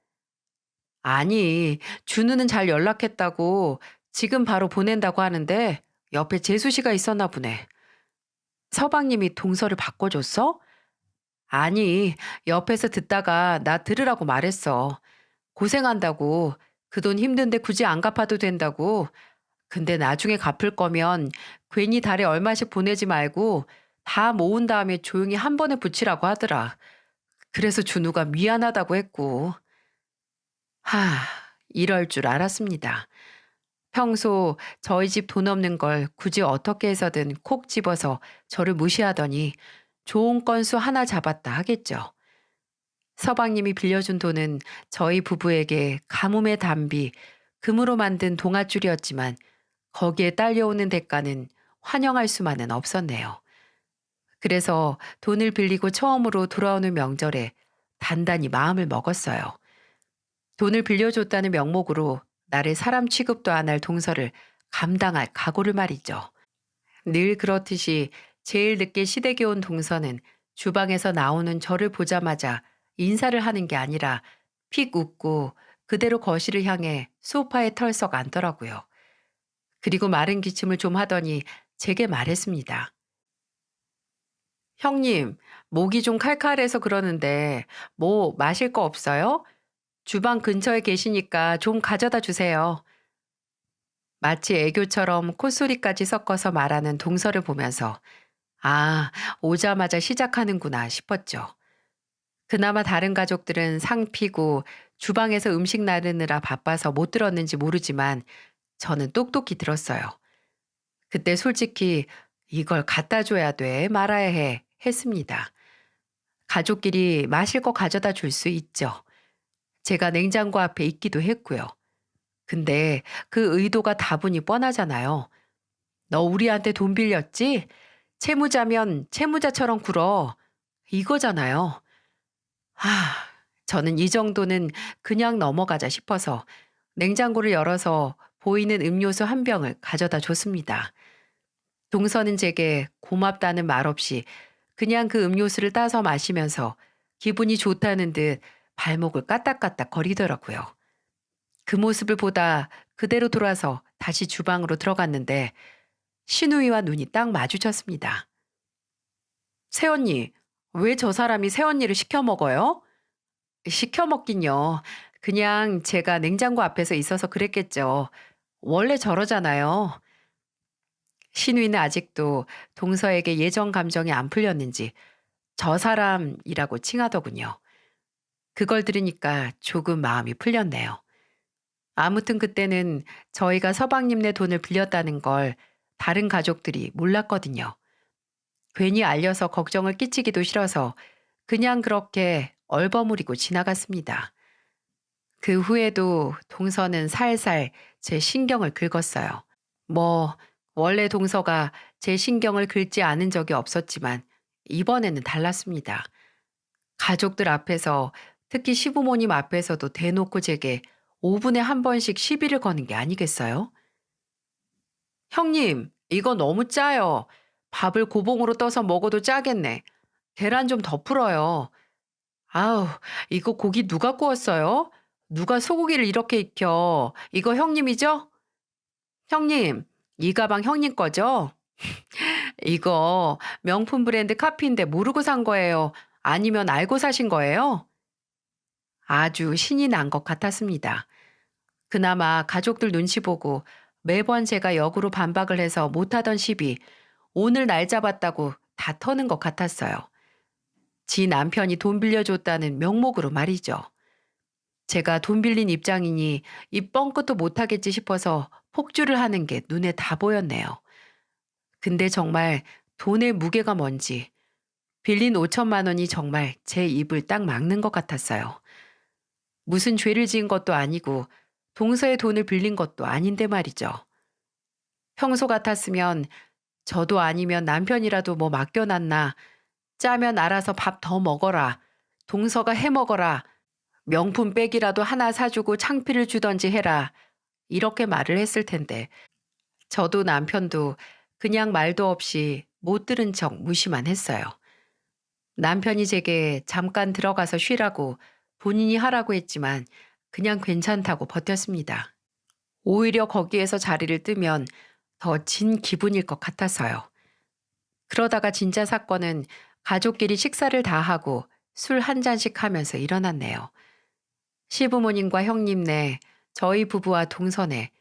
아니, 준우는 잘 연락했다고 지금 바로 보낸다고 하는데 옆에 재수 씨가 있었나 보네. 서방님이 동서를 바꿔줬어? 아니, 옆에서 듣다가 나 들으라고 말했어. 고생한다고. 그 돈 힘든데 굳이 안 갚아도 된다고. 근데 나중에 갚을 거면 괜히 달에 얼마씩 보내지 말고 다 모은 다음에 조용히 한 번에 붙이라고 하더라. 그래서 준우가 미안하다고 했고. 하, 이럴 줄 알았습니다. 평소 저희 집 돈 없는 걸 굳이 어떻게 해서든 콕 집어서 저를 무시하더니 좋은 건수 하나 잡았다 하겠죠. 서방님이 빌려준 돈은 저희 부부에게 가뭄의 단비, 금으로 만든 동아줄이었지만 거기에 딸려오는 대가는 환영할 수만은 없었네요. 그래서 돈을 빌리고 처음으로 돌아오는 명절에 단단히 마음을 먹었어요. 돈을 빌려줬다는 명목으로 나를 사람 취급도 안 할 동서를 감당할 각오를 말이죠. 늘 그렇듯이 제일 늦게 시댁에 온 동서는 주방에서 나오는 저를 보자마자 인사를 하는 게 아니라 픽 웃고 그대로 거실을 향해 소파에 털썩 앉더라고요. 그리고 마른 기침을 좀 하더니 제게 말했습니다. 형님, 목이 좀 칼칼해서 그러는데 뭐 마실 거 없어요? 주방 근처에 계시니까 좀 가져다 주세요. 마치 애교처럼 콧소리까지 섞어서 말하는 동서를 보면서 아, 오자마자 시작하는구나 싶었죠. 그나마 다른 가족들은 상 피고 주방에서 음식 나르느라 바빠서 못 들었는지 모르지만 저는 똑똑히 들었어요. 그때 솔직히 이걸 갖다 줘야 돼, 말아야 해, 했습니다. 가족끼리 마실 거 가져다 줄 수 있죠. 제가 냉장고 앞에 있기도 했고요. 근데 그 의도가 다분히 뻔하잖아요. 너 우리한테 돈 빌렸지? 채무자면 채무자처럼 굴어. 이거잖아요. 하, 저는 이 정도는 그냥 넘어가자 싶어서 냉장고를 열어서 보이는 음료수 한 병을 가져다 줬습니다. 동서는 제게 고맙다는 말 없이 그냥 그 음료수를 따서 마시면서 기분이 좋다는 듯 발목을 까딱까딱 거리더라고요. 그 모습을 보다 그대로 돌아서 다시 주방으로 들어갔는데 신우이와 눈이 딱 마주쳤습니다. 새언니, 왜 저 사람이 새언니를 시켜 먹어요? 시켜 먹긴요. 그냥 제가 냉장고 앞에서 있어서 그랬겠죠. 원래 저러잖아요. 신우이는 아직도 동서에게 예전 감정이 안 풀렸는지 저 사람이라고 칭하더군요. 그걸 들으니까 조금 마음이 풀렸네요. 아무튼 그때는 저희가 서방님네 돈을 빌렸다는 걸 다른 가족들이 몰랐거든요. 괜히 알려서 걱정을 끼치기도 싫어서 그냥 그렇게 얼버무리고 지나갔습니다. 그 후에도 동서는 살살 제 신경을 긁었어요. 뭐, 원래 동서가 제 신경을 긁지 않은 적이 없었지만 이번에는 달랐습니다. 가족들 앞에서 특히 시부모님 앞에서도 대놓고 제게 5분에 한 번씩 시비를 거는 게 아니겠어요? 형님, 이거 너무 짜요. 밥을 고봉으로 떠서 먹어도 짜겠네. 계란 좀 더 풀어요. 아우, 이거 고기 누가 구웠어요? 누가 소고기를 이렇게 익혀? 이거 형님이죠? 형님, 이 가방 형님 거죠? 이거 명품 브랜드 카피인데 모르고 산 거예요? 아니면 알고 사신 거예요? 아주 신이 난 것 같았습니다. 그나마 가족들 눈치 보고 매번 제가 역으로 반박을 해서 못하던 시비, 오늘 날 잡았다고 다 터는 것 같았어요. 지 남편이 돈 빌려줬다는 명목으로 말이죠. 제가 돈 빌린 입장이니 이 뻥끗도 못하겠지 싶어서 폭주를 하는 게 눈에 다 보였네요. 근데 정말 돈의 무게가 뭔지 빌린 5천만 원이 정말 제 입을 딱 막는 것 같았어요. 무슨 죄를 지은 것도 아니고 동서의 돈을 빌린 것도 아닌데 말이죠. 평소 같았으면 저도 아니면 남편이라도 뭐 맡겨놨나, 짜면 알아서 밥 더 먹어라, 동서가 해 먹어라, 명품 백이라도 하나 사주고 창피를 주던지 해라, 이렇게 말을 했을 텐데 저도 남편도 그냥 말도 없이 못 들은 척 무시만 했어요. 남편이 제게 잠깐 들어가서 쉬라고 본인이 하라고 했지만 그냥 괜찮다고 버텼습니다. 오히려 거기에서 자리를 뜨면 더 진 기분일 것 같아서요. 그러다가 진짜 사건은 가족끼리 식사를 다 하고 술 한 잔씩 하면서 일어났네요. 시부모님과 형님네, 저희 부부와 동서네,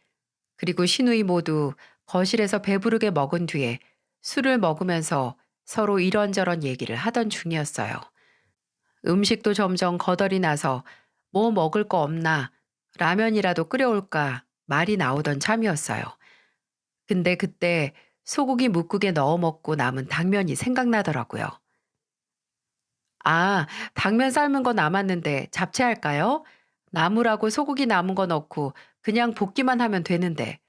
그리고 시누이 모두 거실에서 배부르게 먹은 뒤에 술을 먹으면서 서로 이런저런 얘기를 하던 중이었어요. 음식도 점점 거덜이 나서 뭐 먹을 거 없나, 라면이라도 끓여올까 말이 나오던 참이었어요. 근데 그때 소고기 뭇국에 넣어 먹고 남은 당면이 생각나더라고요. 아, 당면 삶은 거 남았는데 잡채할까요? 나물하고 소고기 남은 거 넣고 그냥 볶기만 하면 되는데.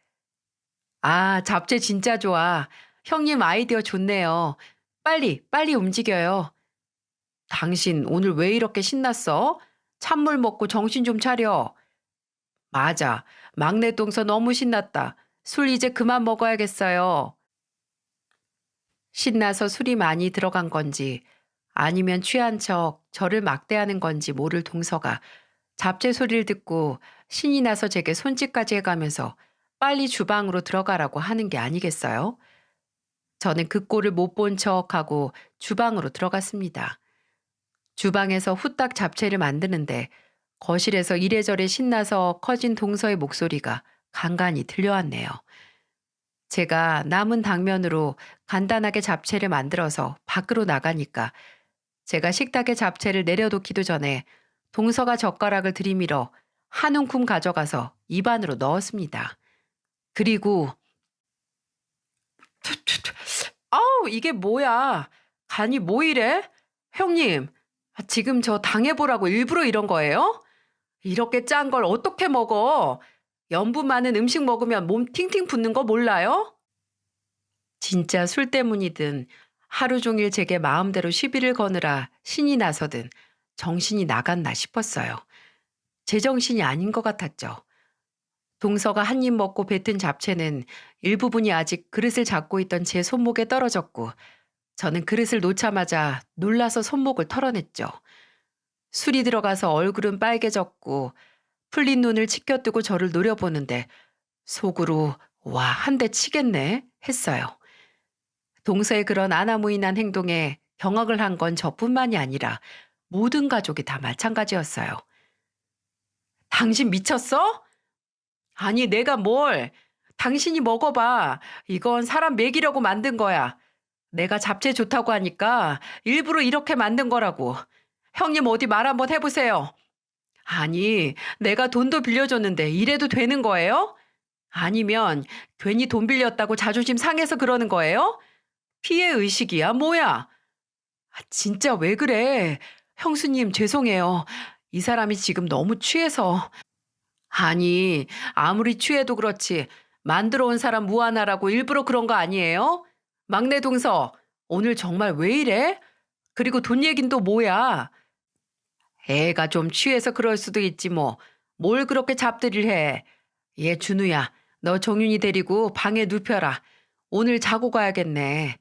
아, 잡채 진짜 좋아. 형님 아이디어 좋네요. 빨리, 빨리 움직여요. 당신 오늘 왜 이렇게 신났어? 찬물 먹고 정신 좀 차려. 맞아. 막내 동서 너무 신났다. 술 이제 그만 먹어야겠어요. 신나서 술이 많이 들어간 건지 아니면 취한 척 저를 막대하는 건지 모를 동서가 잡채 소리를 듣고 신이 나서 제게 손짓까지 해가면서 빨리 주방으로 들어가라고 하는 게 아니겠어요? 저는 그 꼴을 못 본 척하고 주방으로 들어갔습니다. 주방에서 후딱 잡채를 만드는데 거실에서 이래저래 신나서 커진 동서의 목소리가 간간히 들려왔네요. 제가 남은 당면으로 간단하게 잡채를 만들어서 밖으로 나가니까 제가 식탁에 잡채를 내려놓기도 전에 동서가 젓가락을 들이밀어 한 움큼 가져가서 입안으로 넣었습니다. 그리고 아우 이게 뭐야? 간이 뭐 이래? 형님, 지금 저 당해보라고 일부러 이런 거예요? 이렇게 짠 걸 어떻게 먹어? 염분 많은 음식 먹으면 몸 팅팅 붓는 거 몰라요? 진짜 술 때문이든 하루 종일 제게 마음대로 시비를 거느라 신이 나서든 정신이 나갔나 싶었어요. 제정신이 아닌 것 같았죠. 동서가 한 입 먹고 뱉은 잡채는 일부분이 아직 그릇을 잡고 있던 제 손목에 떨어졌고 저는 그릇을 놓자마자 놀라서 손목을 털어냈죠. 술이 들어가서 얼굴은 빨개졌고 풀린 눈을 치켜뜨고 저를 노려보는데 속으로 와, 한 대 치겠네 했어요. 동서의 그런 아나무인한 행동에 경악을 한 건 저뿐만이 아니라 모든 가족이 다 마찬가지였어요. 당신 미쳤어? 아니, 내가 뭘? 당신이 먹어봐. 이건 사람 먹이려고 만든 거야. 내가 잡채 좋다고 하니까 일부러 이렇게 만든 거라고. 형님 어디 말 한번 해보세요. 아니, 내가 돈도 빌려줬는데 이래도 되는 거예요? 아니면 괜히 돈 빌렸다고 자존심 상해서 그러는 거예요? 피해 의식이야, 뭐야? 진짜 왜 그래? 형수님, 죄송해요. 이 사람이 지금 너무 취해서. 아니, 아무리 취해도 그렇지. 만들어 온 사람 무안하라고 일부러 그런 거 아니에요? 막내 동서, 오늘 정말 왜 이래? 그리고 돈 얘긴 또 뭐야? 애가 좀 취해서 그럴 수도 있지 뭐. 뭘 그렇게 잡들이를 해. 얘 준우야, 너 정윤이 데리고 방에 눕혀라. 오늘 자고 가야겠네.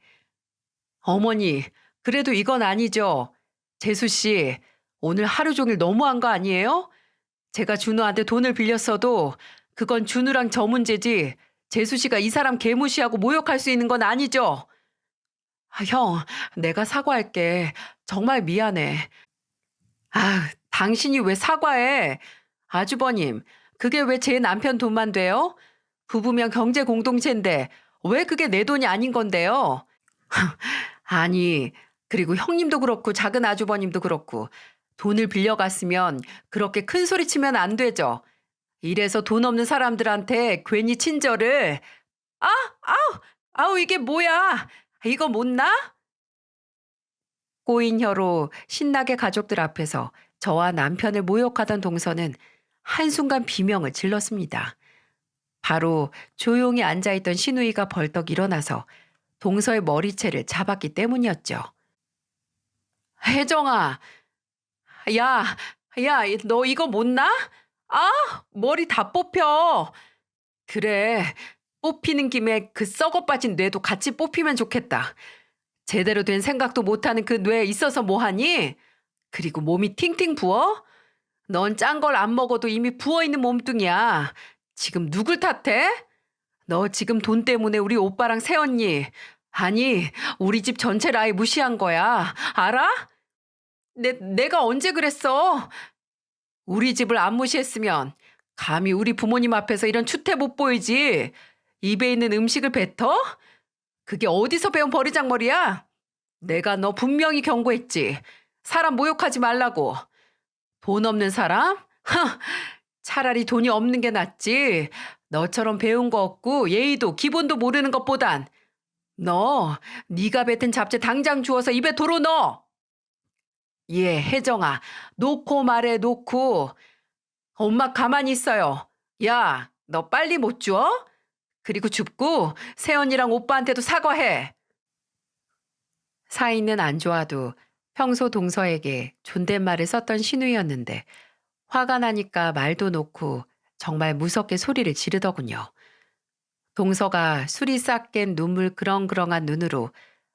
어머니, 그래도 이건 아니죠. 재수 씨, 오늘 하루 종일 너무한 거 아니에요? 제가 준우한테 돈을 빌렸어도 그건 준우랑 저 문제지. 재수 씨가 이 사람 개무시하고 모욕할 수 있는 건 아니죠. 아, 형, 내가 사과할게. 정말 미안해. 아, 당신이 왜 사과해? 아주버님, 그게 왜 제 남편 돈만 돼요? 부부면 경제 공동체인데 왜 그게 내 돈이 아닌 건데요? 아니, 그리고 형님도 그렇고 작은 아주버님도 그렇고 돈을 빌려갔으면 그렇게 큰 소리 치면 안 되죠. 이래서 돈 없는 사람들한테 괜히 친절을 아, 아우, 아우 이게 뭐야? 이거 못나? 꼬인 혀로 신나게 가족들 앞에서 저와 남편을 모욕하던 동서는 한순간 비명을 질렀습니다. 바로 조용히 앉아있던 시누이가 벌떡 일어나서 동서의 머리채를 잡았기 때문이었죠. 혜정아, 야, 야, 너 이거 못나? 아, 머리 다 뽑혀. 그래, 뽑히는 김에 그 썩어 빠진 뇌도 같이 뽑히면 좋겠다. 제대로 된 생각도 못하는 그 뇌 있어서 뭐하니? 그리고 몸이 팅팅 부어? 넌 짠 걸 안 먹어도 이미 부어있는 몸뚱이야. 지금 누굴 탓해? 너 지금 돈 때문에 우리 오빠랑 새언니, 아니, 우리 집 전체를 아예 무시한 거야. 알아? 내가 언제 그랬어? 우리 집을 안 무시했으면 감히 우리 부모님 앞에서 이런 추태 못 보이지. 입에 있는 음식을 뱉어? 그게 어디서 배운 버리장머리야? 내가 너 분명히 경고했지. 사람 모욕하지 말라고. 돈 없는 사람? 차라리 돈이 없는 게 낫지. 너처럼 배운 거 없고 예의도 기본도 모르는 것보단 너 네가 뱉은 잡채 당장 주워서 입에 도로 넣어. 예, 혜정아. 놓고 말해 놓고. 엄마 가만히 있어요. 야, 너 빨리 못 줘? 그리고 줍고 세연이랑 오빠한테도 사과해. 사이는 안 좋아도 평소 동서에게 존댓말을 썼던 신우였는데 화가 나니까 말도 놓고 정말 무섭게 소리를 지르더군요. 동서가 술이 싹 깬 눈물 그렁그렁한 눈으로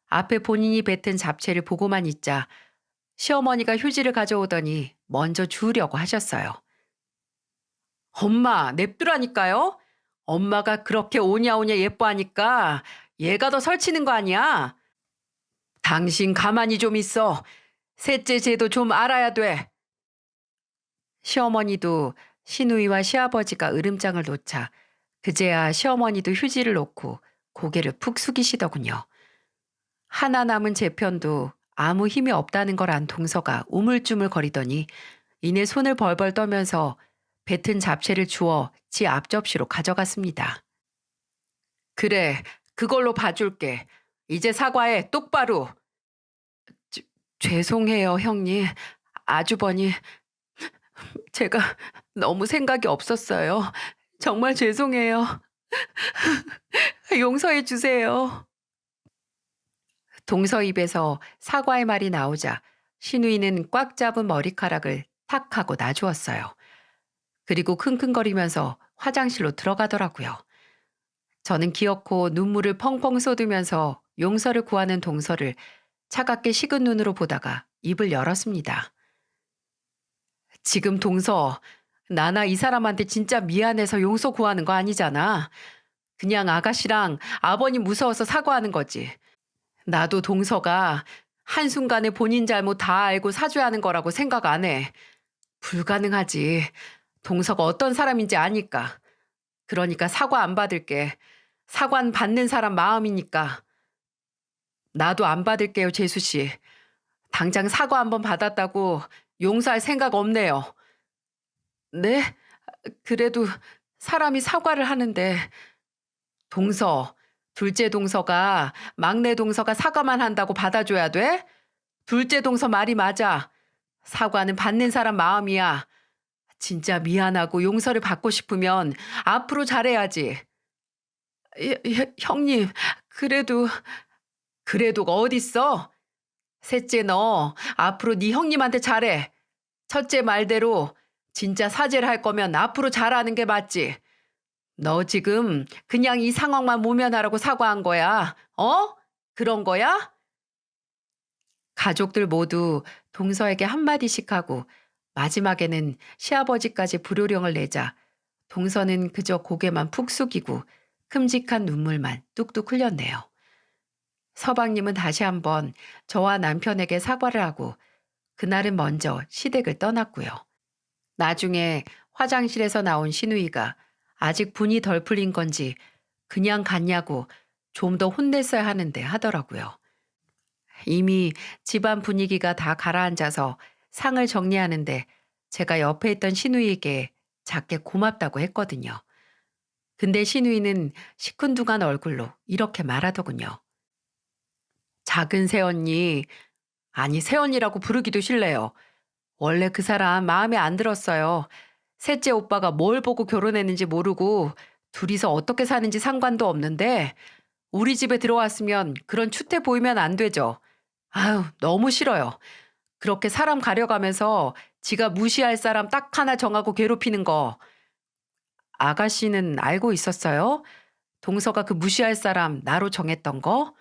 앞에 본인이 뱉은 잡채를 보고만 있자 시어머니가 휴지를 가져오더니 먼저 주우려고 하셨어요. 엄마, 냅두라니까요? 엄마가 그렇게 오냐오냐 예뻐하니까 얘가 더 설치는 거 아니야? 당신 가만히 좀 있어. 셋째 제도 좀 알아야 돼. 시어머니도 시누이와 시아버지가 으름장을 놓자 그제야 시어머니도 휴지를 놓고 고개를 푹 숙이시더군요. 하나 남은 제 편도 아무 힘이 없다는 걸 안 동서가 우물쭈물 거리더니 이내 손을 벌벌 떠면서 뱉은 잡채를 주워 지 앞접시로 가져갔습니다. 그래, 그걸로 봐줄게. 이제 사과해, 똑바로. 죄- 죄송해요, 형님. 아주버니, 제가 너무 생각이 없었어요. 정말 죄송해요. 용서해 주세요. 동서 입에서 사과의 말이 나오자 신우이는 꽉 잡은 머리카락을 탁 하고 놔주었어요. 그리고 킁킁거리면서 화장실로 들어가더라고요. 저는 기어코 눈물을 펑펑 쏟으면서 용서를 구하는 동서를 차갑게 식은 눈으로 보다가 입을 열었습니다. 지금 동서, 나나 이 사람한테 진짜 미안해서 용서 구하는 거 아니잖아. 그냥 아가씨랑 아버님 무서워서 사과하는 거지. 나도 동서가 한순간에 본인 잘못 다 알고 사죄하는 거라고 생각 안 해. 불가능하지. 동서가 어떤 사람인지 아니까. 그러니까 사과 안 받을게. 사과는 받는 사람 마음이니까. 나도 안 받을게요, 재수 씨. 당장 사과 한번 받았다고 용서할 생각 없네요. 네? 그래도 사람이 사과를 하는데 동서, 둘째 동서가 막내 동서가 사과만 한다고 받아줘야 돼? 둘째 동서 말이 맞아. 사과는 받는 사람 마음이야. 진짜 미안하고 용서를 받고 싶으면 앞으로 잘해야지. 형님, 그래도 그래도가 어딨어? 셋째 너 앞으로 네 형님한테 잘해. 첫째 말대로 진짜 사죄를 할 거면 앞으로 잘하는 게 맞지. 너 지금 그냥 이 상황만 모면하라고 사과한 거야. 어? 그런 거야? 가족들 모두 동서에게 한마디씩 하고 마지막에는 시아버지까지 불효령을 내자 동서는 그저 고개만 푹 숙이고 큼직한 눈물만 뚝뚝 흘렸네요. 서방님은 다시 한번 저와 남편에게 사과를 하고 그날은 먼저 시댁을 떠났고요. 나중에 화장실에서 나온 신우이가 아직 분이 덜 풀린 건지 그냥 갔냐고 좀 더 혼냈어야 하는데 하더라고요. 이미 집안 분위기가 다 가라앉아서 상을 정리하는데 제가 옆에 있던 신우이에게 작게 고맙다고 했거든요. 근데 신우이는 시큰둥한 얼굴로 이렇게 말하더군요. 작은 새언니, 아니 새언니라고 부르기도 싫네요. 원래 그 사람 마음에 안 들었어요. 셋째 오빠가 뭘 보고 결혼했는지 모르고 둘이서 어떻게 사는지 상관도 없는데 우리 집에 들어왔으면 그런 추태 보이면 안 되죠. 아유, 너무 싫어요. 그렇게 사람 가려가면서 지가 무시할 사람 딱 하나 정하고 괴롭히는 거. 아가씨는 알고 있었어요? 동서가 그 무시할 사람 나로 정했던 거?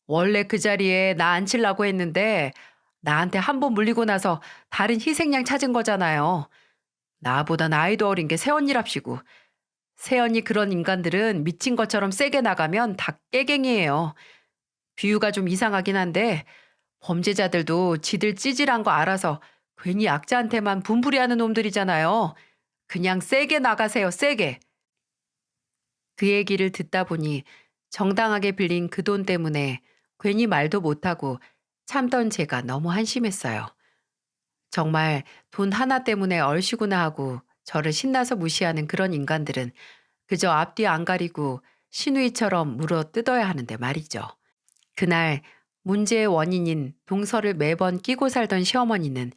원래 그 자리에 나 앉히려고 했는데 나한테 한 번 물리고 나서 다른 희생양 찾은 거잖아요. 나보다 나이도 어린 게 새언니랍시고. 새언니 그런 인간들은 미친 것처럼 세게 나가면 다 깨갱이에요. 비유가 좀 이상하긴 한데 범죄자들도 지들 찌질한 거 알아서 괜히 약자한테만 분풀이하는 놈들이잖아요. 그냥 세게 나가세요, 세게. 그 얘기를 듣다 보니 정당하게 빌린 그 돈 때문에 괜히 말도 못하고 참던 제가 너무 한심했어요. 정말 돈 하나 때문에 얼씨구나 하고 저를 신나서 무시하는 그런 인간들은 그저 앞뒤 안 가리고 신우이처럼 물어 뜯어야 하는데 말이죠. 그날 문제의 원인인 동서를 매번 끼고 살던 시어머니는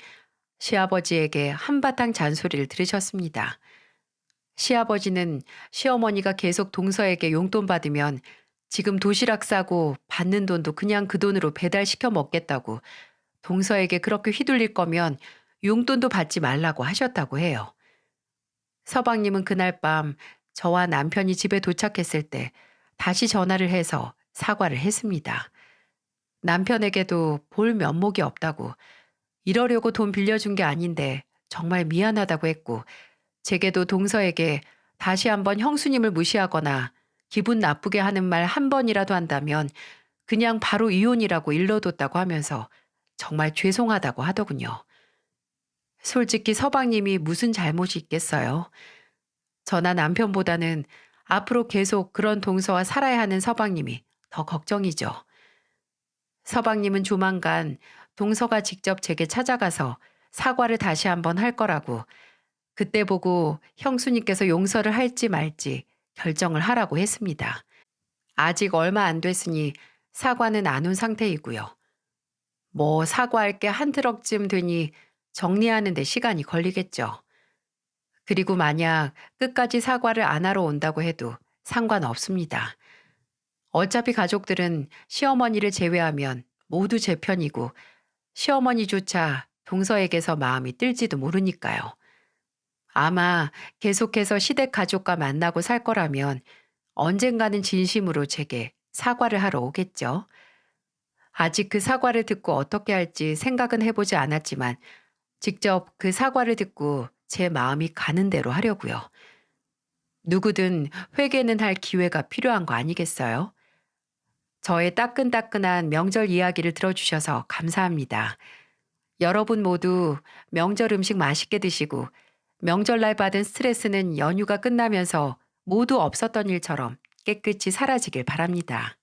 시아버지에게 한바탕 잔소리를 들으셨습니다. 시아버지는 시어머니가 계속 동서에게 용돈 받으면 지금 도시락 싸고 받는 돈도 그냥 그 돈으로 배달시켜 먹겠다고, 동서에게 그렇게 휘둘릴 거면 용돈도 받지 말라고 하셨다고 해요. 서방님은 그날 밤 저와 남편이 집에 도착했을 때 다시 전화를 해서 사과를 했습니다. 남편에게도 볼 면목이 없다고, 이러려고 돈 빌려준 게 아닌데 정말 미안하다고 했고, 제게도 동서에게 다시 한번 형수님을 무시하거나 기분 나쁘게 하는 말 한 번이라도 한다면 그냥 바로 이혼이라고 일러뒀다고 하면서 정말 죄송하다고 하더군요. 솔직히 서방님이 무슨 잘못이 있겠어요? 저나 남편보다는 앞으로 계속 그런 동서와 살아야 하는 서방님이 더 걱정이죠. 서방님은 조만간 동서가 직접 제게 찾아가서 사과를 다시 한번 할 거라고, 그때 보고 형수님께서 용서를 할지 말지 결정을 하라고 했습니다. 아직 얼마 안 됐으니 사과는 안 온 상태이고요. 뭐 사과할 게 한 트럭쯤 되니 정리하는 데 시간이 걸리겠죠. 그리고 만약 끝까지 사과를 안 하러 온다고 해도 상관없습니다. 어차피 가족들은 시어머니를 제외하면 모두 제 편이고, 시어머니조차 동서에게서 마음이 뜰지도 모르니까요. 아마 계속해서 시댁 가족과 만나고 살 거라면 언젠가는 진심으로 제게 사과를 하러 오겠죠. 아직 그 사과를 듣고 어떻게 할지 생각은 해보지 않았지만 직접 그 사과를 듣고 제 마음이 가는 대로 하려고요. 누구든 회개는 할 기회가 필요한 거 아니겠어요? 저의 따끈따끈한 명절 이야기를 들어주셔서 감사합니다. 여러분 모두 명절 음식 맛있게 드시고, 명절날 받은 스트레스는 연휴가 끝나면서 모두 없었던 일처럼 깨끗이 사라지길 바랍니다.